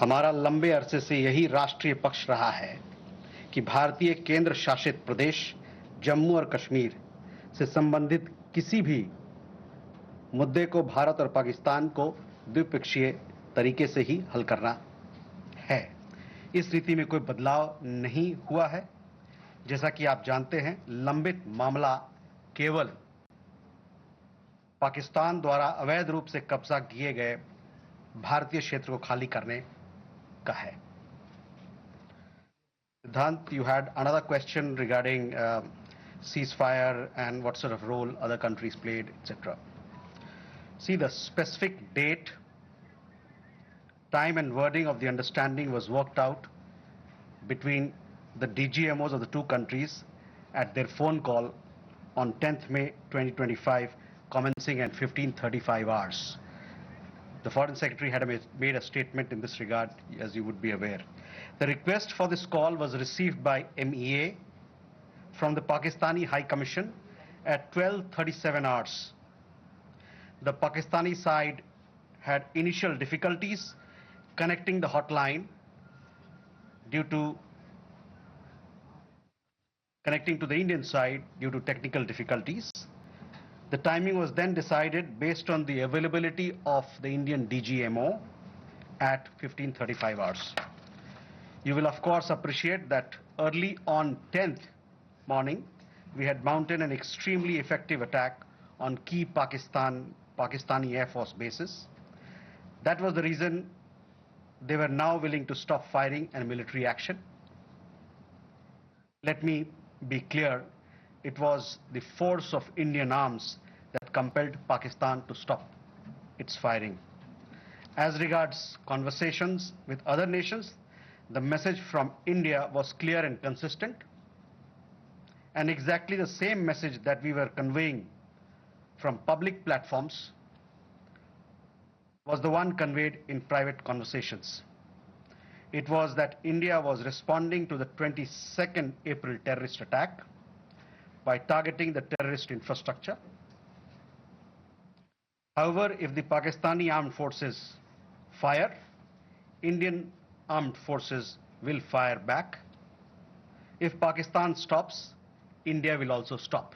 हमारा लंबे अरसे से यही राष्ट्रीय पक्ष रहा है कि भारतीय केंद्र शासित प्रदेश जम्मू और कश्मीर से संबंधित किसी भी मुद्दे को भारत और पाकिस्तान को द्विपक्षीय तरीके से ही हल करना है। इस रीति में कोई बदलाव नहीं हुआ है। जैसा कि आप जानते हैं, लंबित मामला केवल पाकिस्तान द्वारा अवैध रूप से कब्जा किए गए भारतीय क्षेत्र को खाली करने का है। Siddhant, you had another question regarding ceasefire and what sort of role other countries played, etc. See, the specific date, time and wording of the understanding was worked out between the DGMOs of the two countries at their phone call on 10th May 2025, commencing at 15:35 hours. The Foreign Secretary had made a statement in this regard, as you would be aware. The request for this call was received by MEA from the Pakistani High Commission at 12:37 hours. The Pakistani side had initial difficulties connecting the hotline due to connecting to the Indian side due to technical difficulties. The timing was then decided based on the availability of the Indian DGMO at 15:35 hours. You will of course appreciate that early on 10th morning, we had mounted an extremely effective attack on key Pakistani Air Force bases. That was the reason they were now willing to stop firing and military action. Let me be clear, it was the force of Indian arms that compelled Pakistan to stop its firing. As regards conversations with other nations, the message from India was clear and consistent, and exactly the same message that we were conveying from public platforms was the one conveyed in private conversations. It was that India was responding to the 22nd April terrorist attack by targeting the terrorist infrastructure. However, if the Pakistani armed forces fire, Indian armed forces will fire back. If Pakistan stops, India will also stop.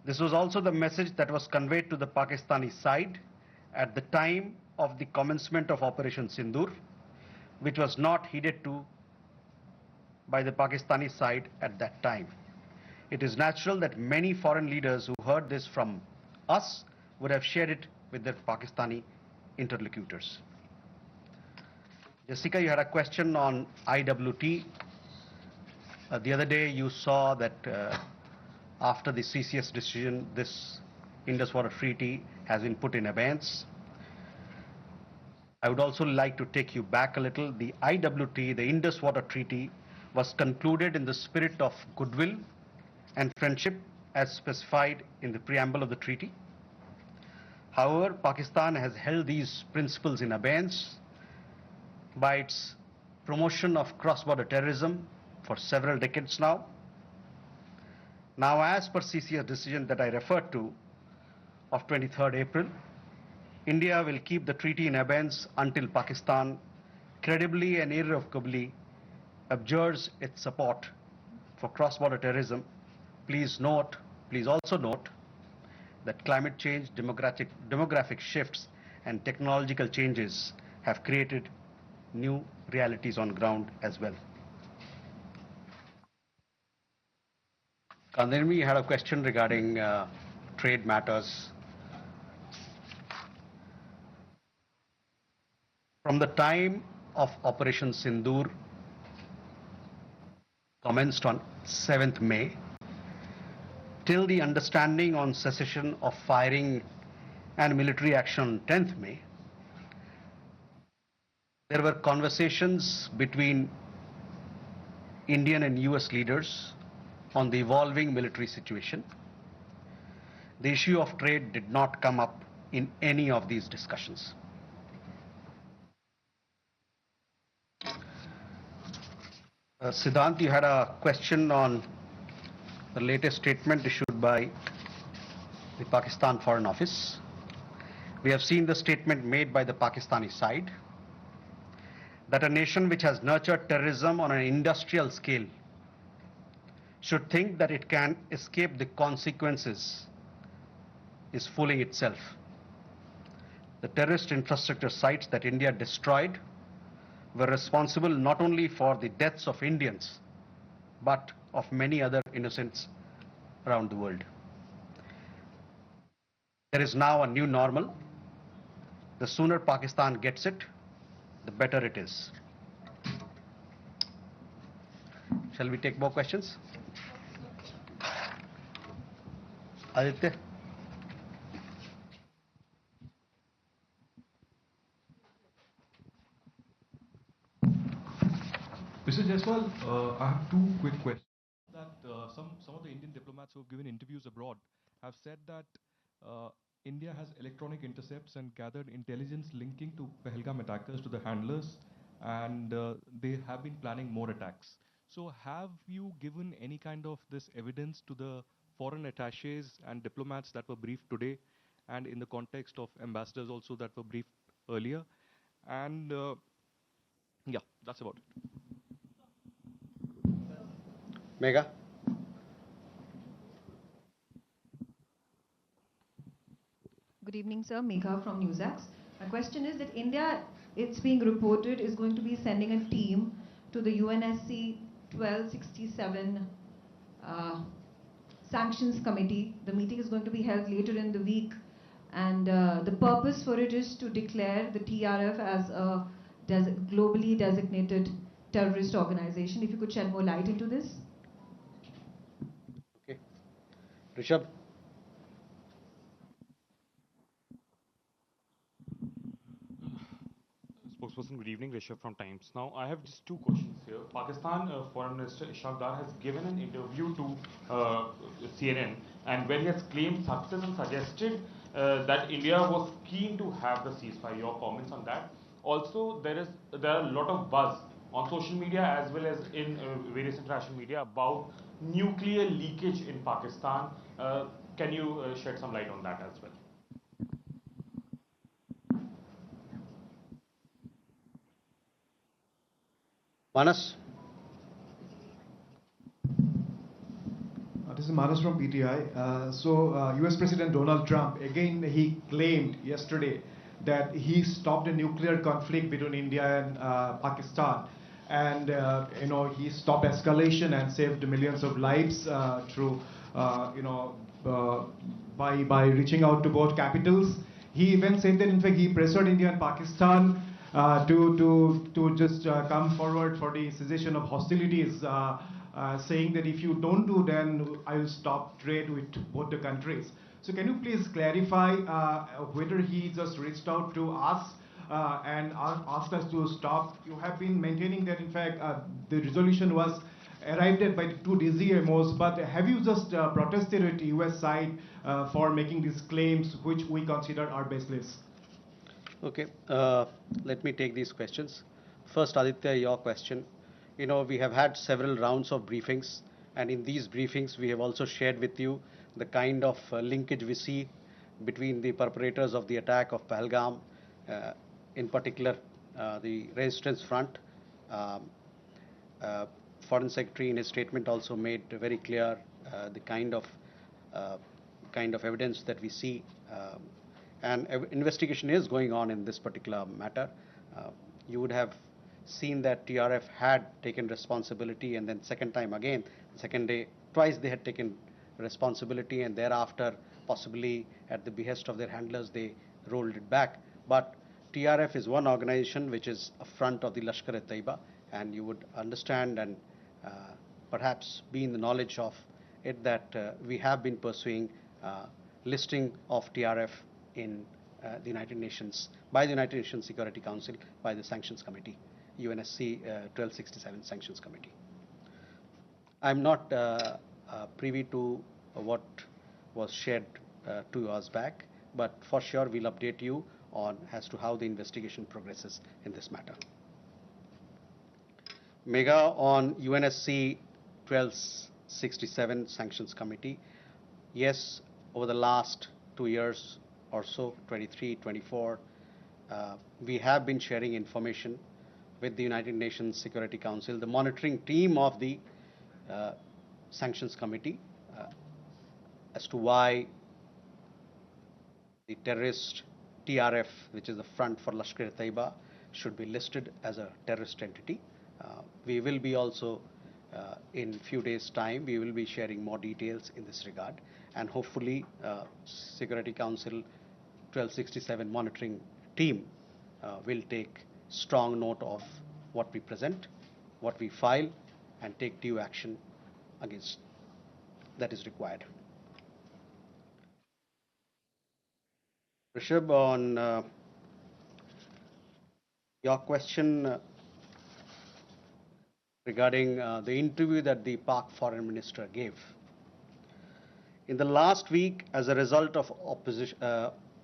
This was also the message that was conveyed to the Pakistani side at the time of the commencement of Operation Sindoor, which was not heeded to by the Pakistani side at that time. It is natural that many foreign leaders who heard this from us would have shared it with their Pakistani interlocutors. Jessica, you had a question on IWT. The other day you saw that after the CCS decision, this Indus Water Treaty has been put in abeyance. I would also like to take you back a little. The IWT, the Indus Water Treaty, was concluded in the spirit of goodwill and friendship as specified in the preamble of the treaty. However, Pakistan has held these principles in abeyance by its promotion of cross-border terrorism for several decades now. Now, as per CCS decision that I referred to of 23rd April, India will keep the treaty in abeyance until Pakistan credibly and irrevocably abjures its support for cross-border terrorism. Please also note that climate change, demographic shifts and technological changes have created new realities on ground as well. Kandirmi, you had a question regarding trade matters. From the time of Operation Sindoor commenced on 7th May till the understanding on cessation of firing and military action on 10th May, there were conversations between Indian and US leaders on the evolving military situation. The issue of trade did not come up in any of these discussions. Siddhant, you had a question on the latest statement issued by the Pakistan Foreign Office. We have seen the statement made by the Pakistani side. that a nation which has nurtured terrorism on an industrial scale should think that it can escape the consequences is fooling itself. The terrorist infrastructure sites that India destroyed were responsible not only for the deaths of Indians, but of many other innocents around the world. There is now a new normal. The sooner Pakistan gets it, the better it is. Shall we take more questions? Aditya? Mr. Jaiswal, I have two quick questions. That some of the Indian diplomats who have given interviews abroad have said that India has electronic intercepts and gathered intelligence linking to Pahalgam attackers to the handlers, and they have been planning more attacks. So have you given any kind of this evidence to the foreign attaches and diplomats that were briefed today, and in the context of ambassadors also that were briefed earlier? And yeah, that's about it. Megha? Good evening, sir. Megha from NewsAx. My question is that India, it's being reported, is going to be sending a team to the UNSC 1267 Sanctions Committee. The meeting is going to be held later in the week, and the purpose for it is to declare the TRF as a globally designated terrorist organization. If you could shed more light into this. Okay. Rishabh? Spokesperson, good evening. Rishabh from Times. Now, I have just two questions here. Pakistan Foreign Minister Ishaq Dar has given an interview to CNN, and where he has claimed success and suggested that India was keen to have the ceasefire. Your comments on that? Also, there are a lot of buzz on social media as well as in various international media about nuclear leakage in Pakistan. Can you shed some light on that as well? Manas? This is Manas from PTI. US President Donald Trump, again, he claimed yesterday that he stopped a nuclear conflict between India and Pakistan. And, he stopped escalation and saved millions of lives through, by reaching out to both capitals. He even said that, in fact, he pressured India and Pakistan to just come forward for the cessation of hostilities, saying that if you don't do, then I will stop trade with both the countries. So can you please clarify whether he just reached out to us and asked us to stop? You have been maintaining that, in fact, the resolution was arrived at by the two DCMOs, but have you just protested at the US side for making these claims, which we consider are baseless? Okay, let me take these questions. First, Aditya, your question. We have had several rounds of briefings, and in these briefings, we have also shared with you the kind of linkage we see between the perpetrators of the attack of Pahalgam, in particular the Resistance Front. Foreign Secretary in his statement also made very clear the kind of evidence that we see. And investigation is going on in this particular matter. You would have seen that TRF had taken responsibility, and then second time again, second day, twice they had taken responsibility, and thereafter, possibly at the behest of their handlers, they rolled it back. But TRF is one organization which is a front of the Lashkar-e-Taiba, and you would understand and perhaps be in the knowledge of it that we have been pursuing listing of TRF in the United Nations, by the United Nations Security Council, by the Sanctions Committee, UNSC 1267 Sanctions Committee. I'm not privy to what was shared 2 hours back, but for sure we'll update you on as to how the investigation progresses in this matter. Megha, on UNSC 1267 Sanctions Committee, yes, over the last 2 years or so, 23, 24, we have been sharing information with the United Nations Security Council, the monitoring team of the Sanctions Committee, as to why the terrorist TRF, which is the Front for Lashkar-e-Taiba, should be listed as a terrorist entity. We will be also, in few days' time, we will be sharing more details in this regard, and hopefully Security Council 1267 monitoring team will take strong note of what we present, what we file, and take due action against that is required. Rishabh, on your question regarding the interview that the Pak Foreign Minister gave. In the last week, as a result of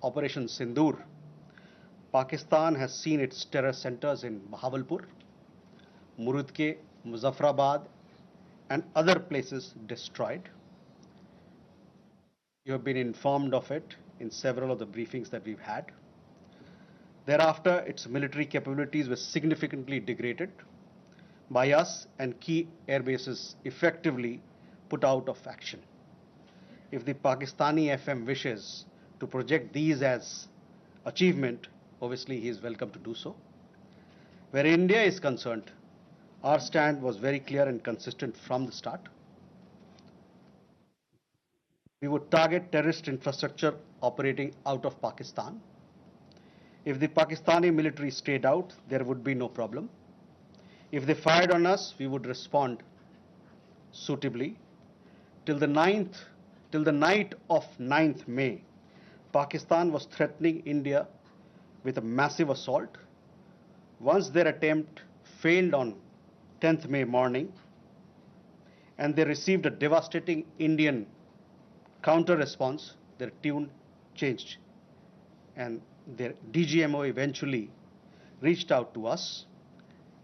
Operation Sindoor, Pakistan has seen its terror centers in Bahawalpur, Murudke, Muzaffarabad, and other places destroyed. You have been informed of it in several of the briefings that we've had. Thereafter, its military capabilities were significantly degraded by us and key air bases effectively put out of action. If the Pakistani FM wishes to project these as achievement, obviously he is welcome to do so. Where India is concerned, our stand was very clear and consistent from the start. We would target terrorist infrastructure operating out of Pakistan. If the Pakistani military stayed out, there would be no problem. If they fired on us, we would respond suitably. Till the night of 9th May, Pakistan was threatening India with a massive assault. Once their attempt failed on 10th May morning, and they received a devastating Indian counter response, their tune changed, and their DGMO eventually reached out to us.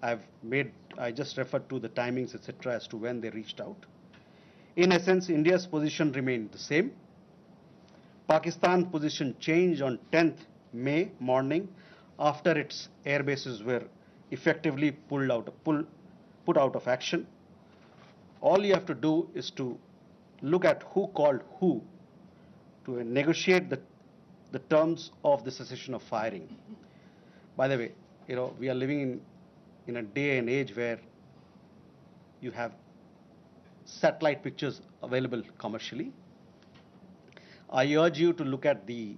I just referred to the timings, etc., as to when they reached out. In essence, India's position remained the same. Pakistan's position changed on 10th May morning after its air bases were effectively put out of action. All you have to do is to look at who called who to negotiate the terms of the cessation of firing. By the way, we are living in a day and age where you have satellite pictures available commercially. I urge you to look at the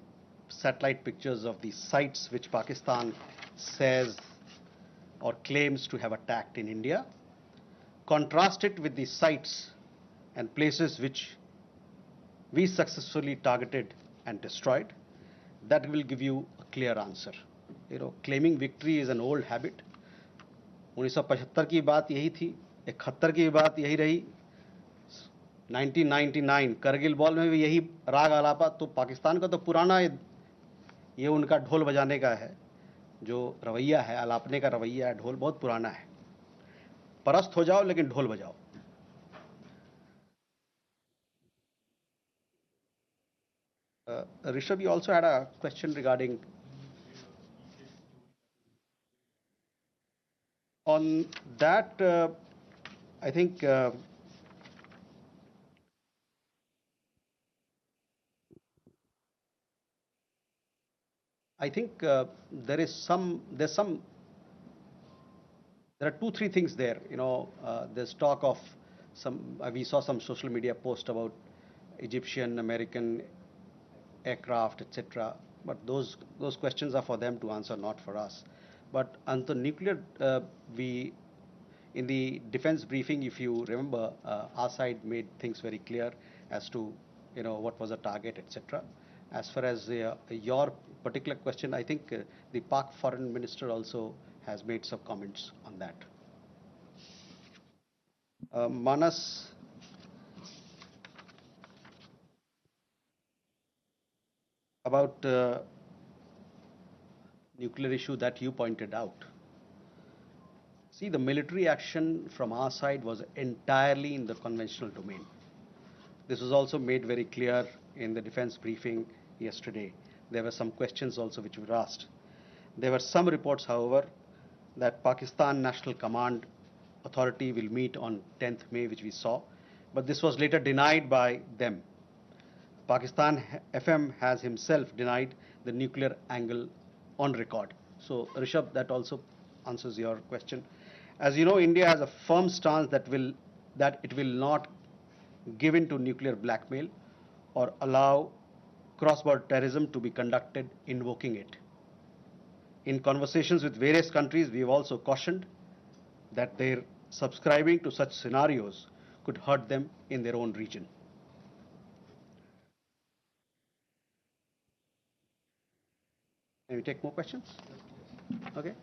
satellite pictures of the sites which Pakistan says or claims to have attacked in India. Contrast it with the sites and places which we successfully targeted and destroyed. That will give you a clear answer. Claiming victory is an old habit. 1975 की बात यही थी, 71 की बात यही रही, 1999 Kargil war में भी यही राग आलापा. तो पाकिस्तान का तो पुराना ये उनका ढोल बजाने का है, जो रवैया है, आलापने का रवैया है, ढोल बहुत पुराना है. परस्त हो जाओ लेकिन ढोल बजाओ. Rishabh, you also had a question regarding on that. I think there are 2-3 things there. There's talk of we saw some social media post about Egyptian, American aircraft, etc. But those questions are for them to answer, not for us. But on the nuclear, in the defense briefing, if you remember, our side made things very clear as to what was the target, etc. As far as your particular question, I think the Pak Foreign Minister also has made some comments on that. Manas, about nuclear issue that you pointed out. See, the military action from our side was entirely in the conventional domain. This was also made very clear in the defense briefing yesterday. There were some questions also which were asked. There were some reports, however, that Pakistan National Command Authority will meet on 10th May, which we saw, but this was later denied by them. Pakistan FM has himself denied the nuclear angle on record. So, Rishabh, that also answers your question. As you know, India has a firm stance that it will not give in to nuclear blackmail or allow cross-border terrorism to be conducted invoking it. In conversations with various countries, we have also cautioned that their subscribing to such scenarios could hurt them in their own region. Can we take more questions? Okay.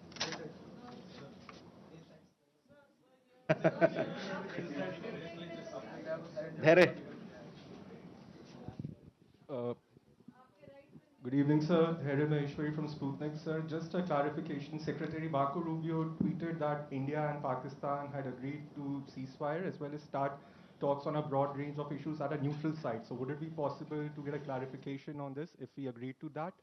There. Good evening, sir. Here Maheshwari from Sputnik, sir. Just a clarification. Secretary Marco Rubio tweeted that India and Pakistan had agreed to ceasefire as well as start talks on a broad range of issues at a neutral site. So would it be possible to get a clarification on this if we agreed to that?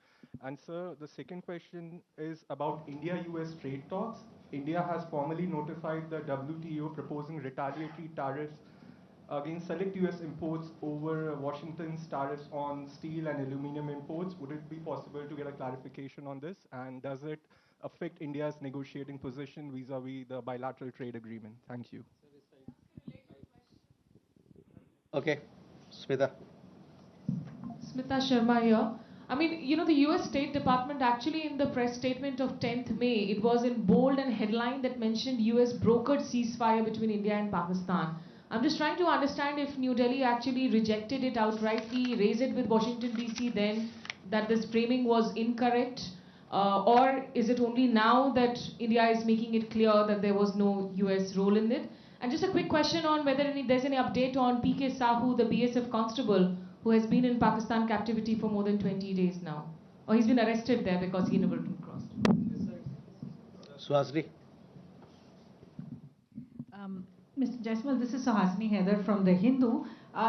And sir, the second question is about India-US trade talks. India has formally notified the WTO proposing retaliatory tariffs against select US imports over Washington's tariffs on steel and aluminum imports. Would it be possible to get a clarification on this? And does it affect India's negotiating position vis-a-vis the bilateral trade agreement? Thank you. Okay, Smita. Smita Sharma here. I mean, you know, the US State Department actually in the press statement of 10th May, it was in bold and headline that mentioned US brokered ceasefire between India and Pakistan. I'm just trying to understand if New Delhi actually rejected it outrightly, raised it with Washington DC then, that this framing was incorrect, or is it only now that India is making it clear that there was no US role in it? And just a quick question on whether there's any update on PK Sahu, the BSF constable, who has been in Pakistan captivity for more than 20 days now. Or he's been arrested there because he never crossed. Suhasini. Mr. Jaiswal, this is Suhasini Haidar from The Hindu.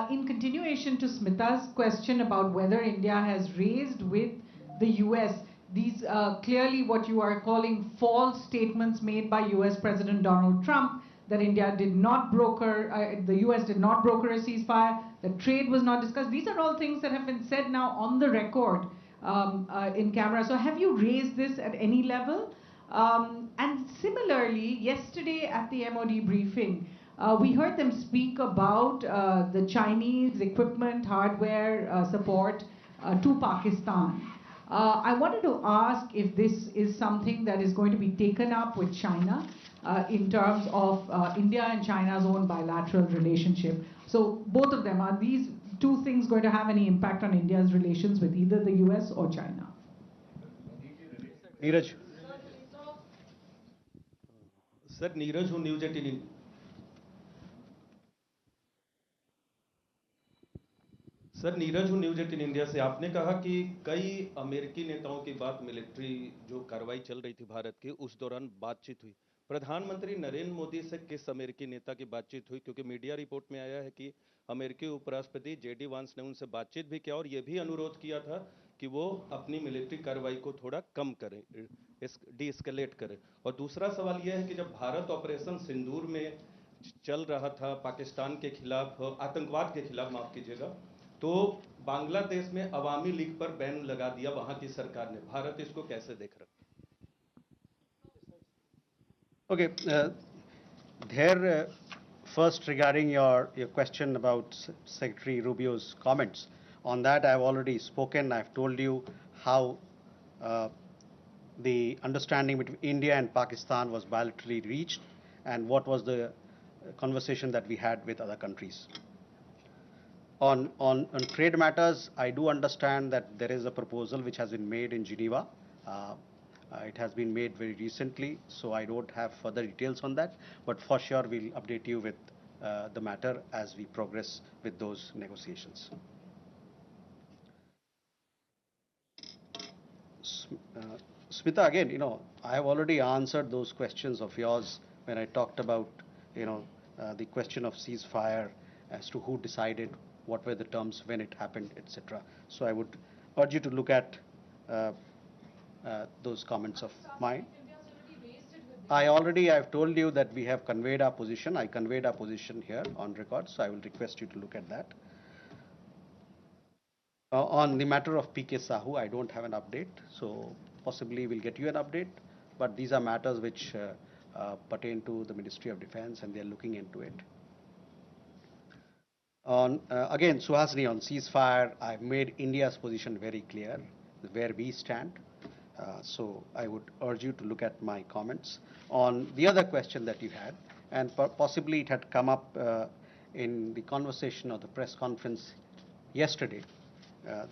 In continuation to Smita's question about whether India has raised with the US these clearly what you are calling false statements made by US President Donald Trump, that India did not broker, the US did not broker a ceasefire, that trade was not discussed. These are all things that have been said now on the record in camera. So have you raised this at any level? And similarly, yesterday at the MOD briefing, we heard them speak about the Chinese equipment, hardware support to Pakistan. I wanted to ask if this is something that is going to be taken up with China in terms of India and China's own bilateral relationship. So both of them, are these two things going to have any impact on India's relations with either the US or China? Neeraj. Sir Neeraj हूँ news 18 sir Neeraj हूँ news 18 India से। आपने कहा कि कई अमेरिकी नेताओं की बात मिलिट्री जो कार्रवाई चल रही थी भारत की उस दौरान बातचीत हुई। प्रधानमंत्री नरेंद्र मोदी से किस अमेरिकी नेता की बातचीत हुई? क्योंकि मीडिया रिपोर्ट में आया है कि अमेरिकी उपराष्ट्रपति जेडी वांस ने उनसे बातचीत भी किया और यह भी अनुरोध किया था कि वो अपनी मिलिट्री कार्रवाई को थोड़ा कम करें, डी-एस्केलेट करें। और दूसरा सवाल यह है कि जब भारत ऑपरेशन सिंदूर में चल रहा था पाकिस्तान के खिलाफ, आतंकवाद के खिलाफ माफ कीजिएगा, तो बांग्लादेश में अवामी लीग पर बैन लगा दिया वहां की सरकार ने। भारत इसको कैसे देख रहा है? Okay, first regarding your question about Secretary Rubio's comments. On that, I've already spoken. I've told you how the understanding between India and Pakistan was bilaterally reached and what was the conversation that we had with other countries. On trade matters, I do understand that there is a proposal which has been made in Geneva. It has been made very recently, so I don't have further details on that, but for sure we'll update you with the matter as we progress with those negotiations. Smita, again, I have already answered those questions of yours when I talked about, the question of ceasefire as to who decided, what were the terms, when it happened, etc. So I would urge you to look at those comments of mine. I've told you that we have conveyed our position. I conveyed our position here on record, so I will request you to look at that. On the matter of PK Sahu, I don't have an update, so possibly we'll get you an update, but these are matters which pertain to the Ministry of Defense and they're looking into it. On again, Suhasini, on ceasefire, I've made India's position very clear, where we stand. So I would urge you to look at my comments. On the other question that you had, and possibly it had come up in the conversation or the press conference yesterday,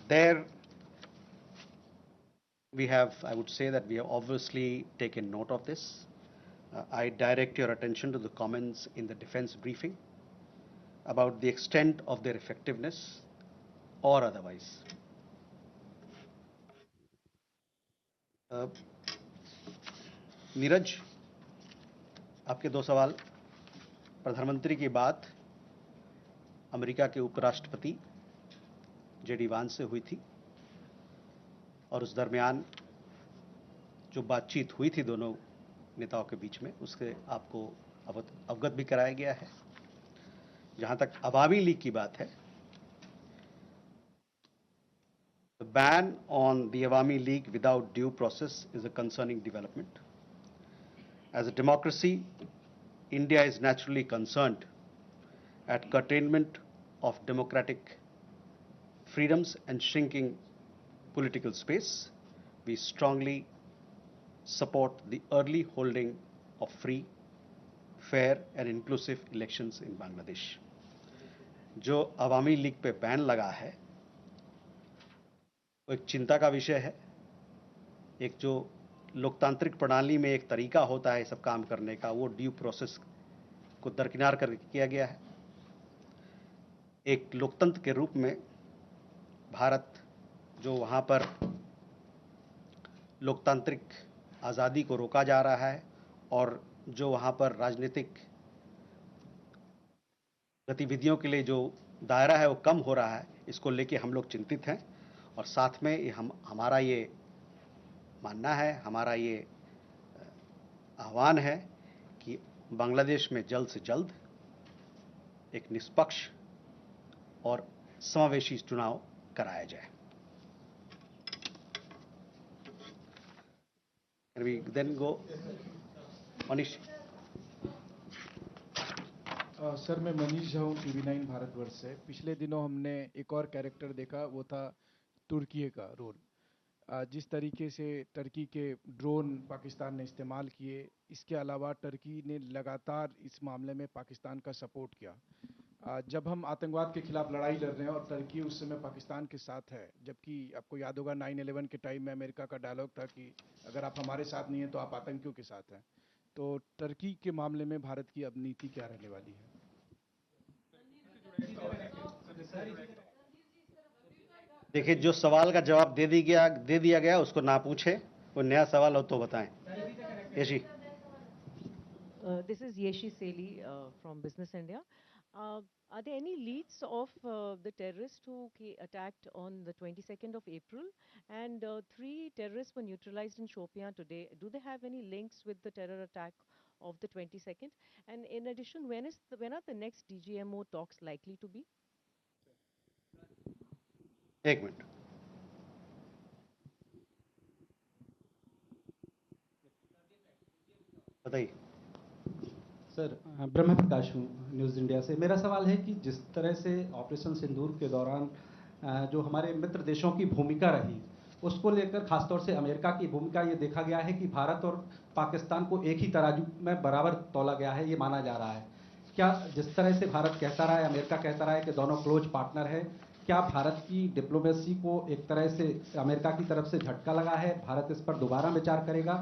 there we have, I would say that we have obviously taken note of this. I direct your attention to the comments in the defense briefing about the extent of their effectiveness or otherwise. Neeraj, आपके दो सवाल। प्रधानमंत्री की बात America के उपराष्ट्रपति JD वांस से हुई थी और उस दरमियान जो बातचीत हुई थी दोनों नेताओं के बीच में, उससे आपको अवगत भी कराया गया है। जहां तक अवामी लीग की बात है, the ban on the Awami League without due process is a concerning development. As a democracy, India is naturally concerned at curtailment of democratic freedoms and shrinking political space. We strongly support the early holding of free, fair and inclusive elections in Bangladesh. जो अवामी league पे ban लगा है वो एक चिंता का विषय है। एक जो लोकतांत्रिक प्रणाली में एक तरीका होता है सब काम करने का, वो ड्यू प्रोसेस को दरकिनार करके किया गया है। एक लोकतंत्र के रूप में भारत जो वहाँ पर लोकतांत्रिक आज़ादी को रोका जा रहा है और जो वहाँ पर राजनीतिक गतिविधियों के लिए जो दायरा है वो कम हो रहा है, इसको लेके हम लोग चिंतित हैं। और साथ में हमारा ये मानना है, हमारा ये आह्वान है कि बांग्लादेश में जल्द से जल्द एक निष्पक्ष और समावेशी चुनाव कराया जाए। Can we then go? Manish. Sir, मैं मनीष झा हूँ, TV9 भारतवर्ष से। पिछले दिनों हमने एक और कैरेक्टर देखा, वो था तुर्की का रोल। जिस तरीके से टर्की के ड्रोन पाकिस्तान ने इस्तेमाल किए, इसके अलावा टर्की ने लगातार इस मामले में पाकिस्तान का सपोर्ट किया। जब हम आतंकवाद के खिलाफ लड़ाई लड़ रहे हैं और टर्की उस समय पाकिस्तान के साथ है, जबकि आपको याद होगा 9/11 के टाइम में अमेरिका का डायलॉग था कि अगर आप हमारे साथ नहीं हैं तो आप आतंकियों के साथ हैं। तो टर्की के मामले में भारत की अब नीति क्या रहने वाली है? देखिए, जो सवाल का जवाब दे दिया गया उसको ना पूछे, कोई नया सवाल हो तो बताएं। Yeshi. This is Yeshi Seli from Business India. Are there any leads of the terrorists who attacked on the 22nd of April? And 3 terrorists were neutralized in Shopian today. Do they have any links with the terror attack of the 22nd? And in addition, when are the next DGMO talks likely to be? एक minute. बताइए। Sir, ब्रह्म प्रकाश हूँ news India से। मेरा सवाल है कि जिस तरह से ऑपरेशन सिंदूर के दौरान जो हमारे मित्र देशों की भूमिका रही, उसको लेकर खासतौर से अमेरिका की भूमिका ये देखा गया है कि भारत और पाकिस्तान को एक ही तराजू में बराबर तौला गया है, ये माना जा रहा है। क्या जिस तरह से भारत कहता रहा है, अमेरिका कहता रहा है कि दोनों क्लोज पार्टनर है, क्या भारत की डिप्लोमेसी को एक तरह से अमेरिका की तरफ से झटका लगा है? भारत इस पर दोबारा विचार करेगा?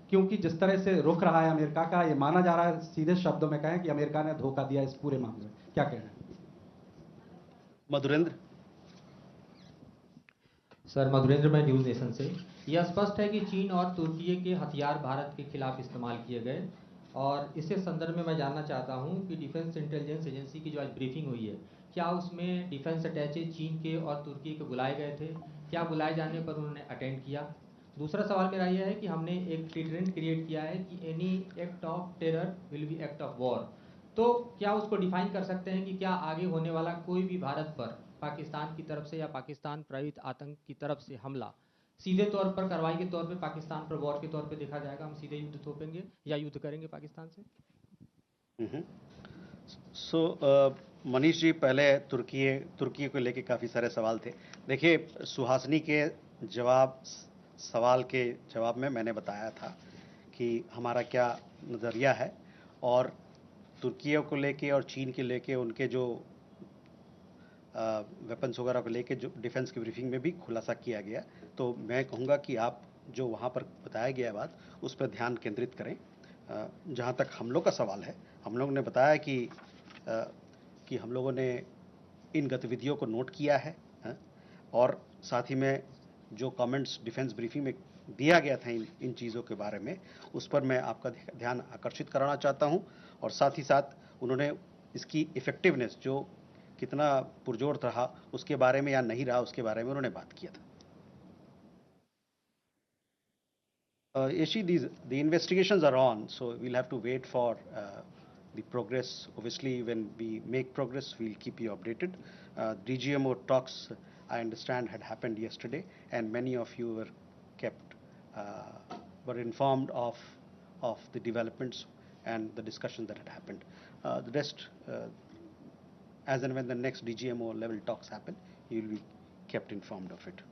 क्योंकि जिस तरह से रुख रहा है अमेरिका का, ये माना जा रहा है, सीधे शब्दों में कहें कि अमेरिका ने धोखा दिया इस पूरे मामले में। क्या कहना है? मधुरेंद्र। सर, मधुरेंद्र, मैं न्यूज़ नेशन से। यह स्पष्ट है कि चीन और तुर्की के हथियार भारत के खिलाफ इस्तेमाल किए गए, और इससे संदर्भ में मैं जानना चाहता हूं कि डिफेंस इंटेलिजेंस एजेंसी की जो आज ब्रीफिंग हुई है, क्या उसमें डिफेंस अटैचे चीन के और तुर्की के बुलाए गए थे? क्या बुलाए जाने पर उन्होंने अटेंड किया? दूसरा सवाल मेरा यह है कि हमने एक प्रेसिडेंट क्रिएट किया है कि any act of terror will be act of war, तो क्या उसको डिफाइन कर सकते हैं कि क्या आगे होने वाला कोई भी भारत पर पाकिस्तान की तरफ से या पाकिस्तान प्रायोजित आतंक की तरफ से हमला सीधे तौर पर कार्रवाई के तौर पे पाकिस्तान पर वॉर के तौर पे देखा जाएगा, हम सीधे युद्ध थोपेंगे या युद्ध करेंगे पाकिस्तान से? मनीष जी, पहले तुर्की को लेके काफ़ी सारे सवाल थे। देखिए, सुहासिनी के सवाल के जवाब में मैंने बताया था कि हमारा क्या नज़रिया है, और तुर्की को लेके और चीन के लेके उनके जो वेपन्स वगैरह को लेके जो डिफेंस की ब्रीफिंग में भी खुलासा किया गया। तो मैं कहूँगा कि आप जो वहाँ पर बताया गया बात, उस पर ध्यान केंद्रित करें। जहाँ तक हम लोग का सवाल है, हम लोग ने बताया कि हम लोगों ने इन गतिविधियों को नोट किया है, और साथ ही में जो कमेंट्स डिफेंस ब्रीफिंग में दिया गया था इन चीज़ों के बारे में, उस पर मैं आपका ध्यान आकर्षित कराना चाहता हूं, और साथ ही साथ उन्होंने इसकी इफ़ेक्टिवनेस जो कितना पुरजोर रहा उसके बारे में या नहीं रहा उसके बारे में उन्होंने बात किया था। Yeshi, the investigations are on, so we'll have to wait for the progress. Obviously, when we make progress, we'll keep you updated. DGMO talks, I understand, had happened yesterday, and many of you were informed of the developments and the discussion that had happened. The rest, as and when the next DGMO level talks happen, you will be kept informed of it.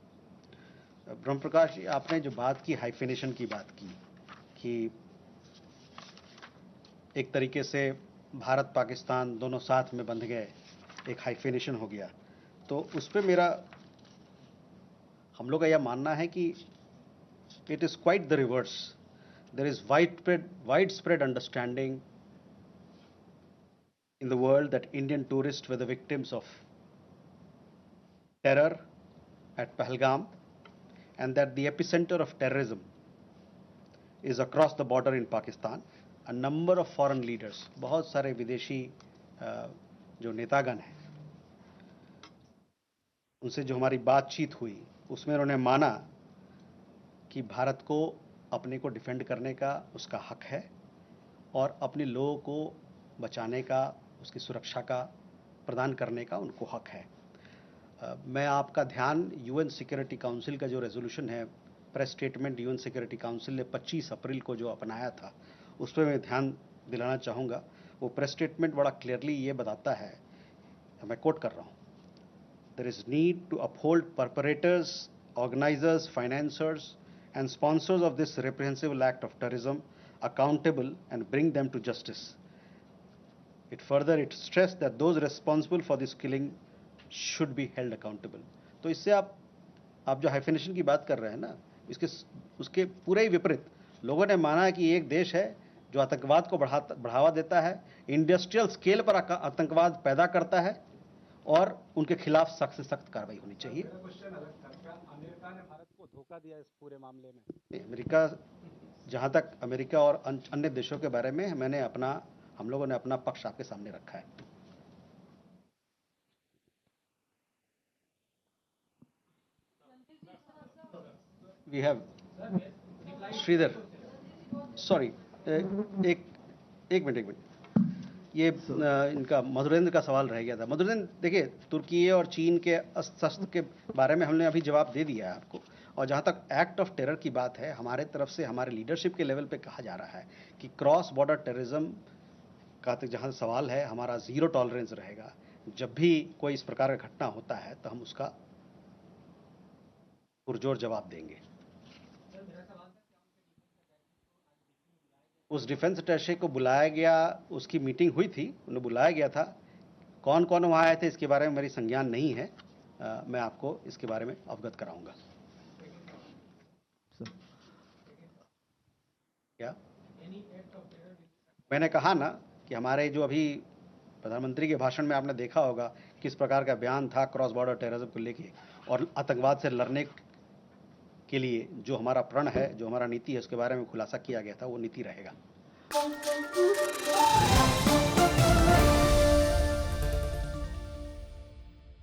ब्रह्म प्रकाश जी, आपने जो बात की, hyphenation की बात की, कि एक तरीके से भारत पाकिस्तान दोनों साथ में बंध गए, एक हाइफिनेशन हो गया, तो उस पर हम लोग का यह मानना है कि it is quite the reverse. There is widespread understanding in the world that Indian tourists were the victims of terror at Pahalgam, and that the epicenter of terrorism is across the border in Pakistan. A number of foreign leaders, बहुत सारे विदेशी जो नेतागण हैं, उनसे जो हमारी बातचीत हुई, उसमें उन्होंने माना कि भारत को अपने को डिफेंड करने का उसका हक है, और अपने लोगों को बचाने का, उसकी सुरक्षा का प्रदान करने का उनको हक है. मैं आपका ध्यान UN सिक्योरिटी काउंसिल का जो रेजोल्यूशन है, press statement UN security council ने 25 अप्रैल को जो अपनाया था, उस पर मैं ध्यान दिलाना चाहूँगा. वो प्रेस स्टेटमेंट बड़ा क्लियरली ये बताता है, मैं कोट कर रहा हूँ, there is need to uphold perpetrators, organisers, financiers and sponsors of this reprehensible act of terrorism accountable and bring them to justice. It stressed that those responsible for this killing should be held accountable. तो इससे आप जो hyphenation की बात कर रहे हैं ना, उसके पूरे ही विपरीत लोगों ने माना है कि एक देश है जो आतंकवाद को बढ़ावा देता है, इंडस्ट्रियल स्केल पर आतंकवाद पैदा करता है, और उनके खिलाफ सख्त से सख्त कार्रवाई होनी चाहिए. अमेरिका ने भारत को धोखा दिया इस पूरे मामले में. अमेरिका, जहां तक अमेरिका और अन्य देशों के बारे में हम लोगों ने अपना पक्ष आपके सामने रखा है. We have श्रीधर, सॉरी, एक मिनट, ये इनका मधुरेंद्र का सवाल रह गया था. मधुरेंद्र, देखिए, तुर्की और चीन के अस्त्र के बारे में हमने अभी जवाब दे दिया है आपको, और जहाँ तक एक्ट ऑफ टेरर की बात है, हमारे तरफ से हमारे लीडरशिप के लेवल पे कहा जा रहा है कि क्रॉस बॉर्डर टेररिज्म का जहाँ सवाल है, हमारा ज़ीरो टॉलरेंस रहेगा. जब भी कोई इस प्रकार का घटना होता है तो हम उसका पुरजोर जवाब देंगे. उस डिफेंस अटैचे को बुलाया गया, उसकी मीटिंग हुई थी, उन्हें बुलाया गया था. कौन कौन वहाँ आए थे इसके बारे में मेरी संज्ञान नहीं है, मैं आपको इसके बारे में अवगत कराऊंगा. क्या मैंने कहा ना कि हमारे जो अभी प्रधानमंत्री के भाषण में आपने देखा होगा किस प्रकार का बयान था क्रॉस बॉर्डर टेररिज्म को लेके, और आतंकवाद से लड़ने के लिए जो हमारा प्रण है, जो हमारा नीति है, उसके बारे में खुलासा किया गया था. वो नीति रहेगा.